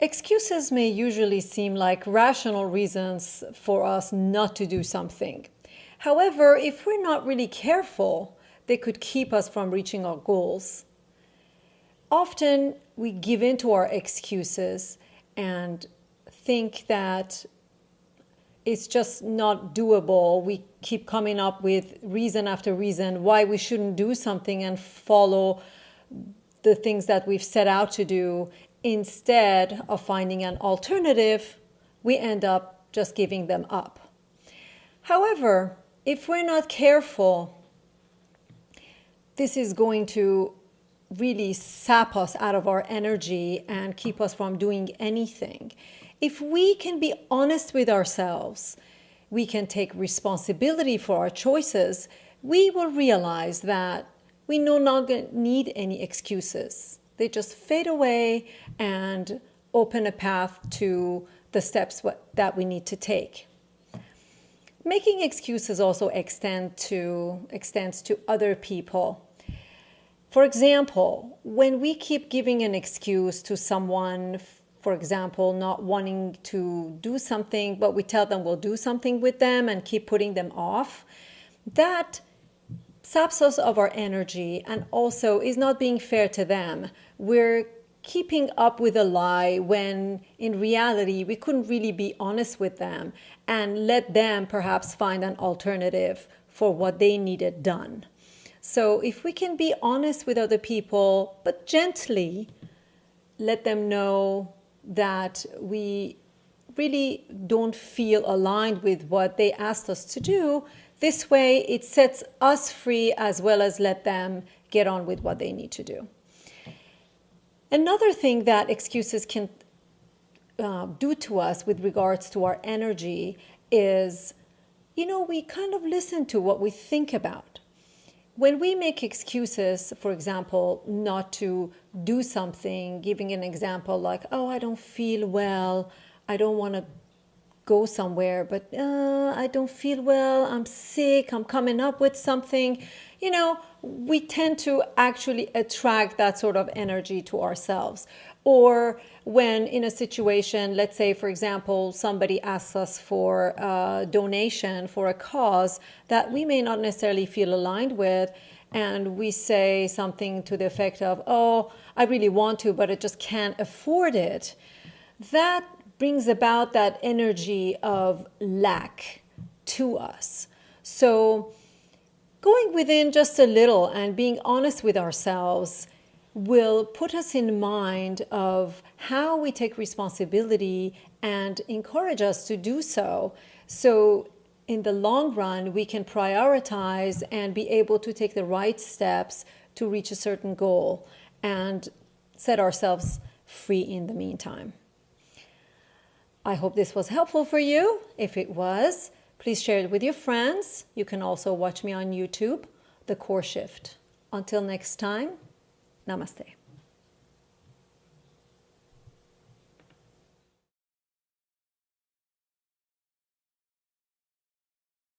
Excuses may usually seem like rational reasons for us not to do something. However, if we're not really careful, they could keep us from reaching our goals. Often we give in to our excuses and think that it's just not doable. We keep coming up with reason after reason why we shouldn't do something and follow the things that we've set out to do. Instead of finding an alternative, we end up just giving them up. However, if we're not careful, this is going to really sap us out of our energy and keep us from doing anything. If we can be honest with ourselves, we can take responsibility for our choices, we will realize that we no longer need any excuses. They just fade away and open a path to the steps that we need to take. Making excuses also extends to other people. For example, when we keep giving an excuse to someone, for example, not wanting to do something, but we tell them we'll do something with them and keep putting them off, that saps us of our energy and also is not being fair to them. We're keeping up with a lie when in reality we couldn't really be honest with them and let them perhaps find an alternative for what they needed done. So if we can be honest with other people, but gently let them know that we really don't feel aligned with what they asked us to do, this way it sets us free as well as let them get on with what they need to do. Another thing that excuses can do to us with regards to our energy is, we kind of listen to what we think about. When we make excuses, for example, not to do something, giving an example like, oh, I don't feel well, I don't want to go somewhere, but I don't feel well, I'm sick, I'm coming up with something, we tend to actually attract that sort of energy to ourselves. Or when in a situation, let's say, for example, somebody asks us for a donation for a cause that we may not necessarily feel aligned with, and we say something to the effect of, oh, I really want to, but I just can't afford it. That brings about that energy of lack to us. So going within just a little and being honest with ourselves will put us in mind of how we take responsibility and encourage us to do so. So in the long run, we can prioritize and be able to take the right steps to reach a certain goal and set ourselves free in the meantime. I hope this was helpful for you. If it was, please share it with your friends. You can also watch me on YouTube, The Core Shift. Until next time, namaste.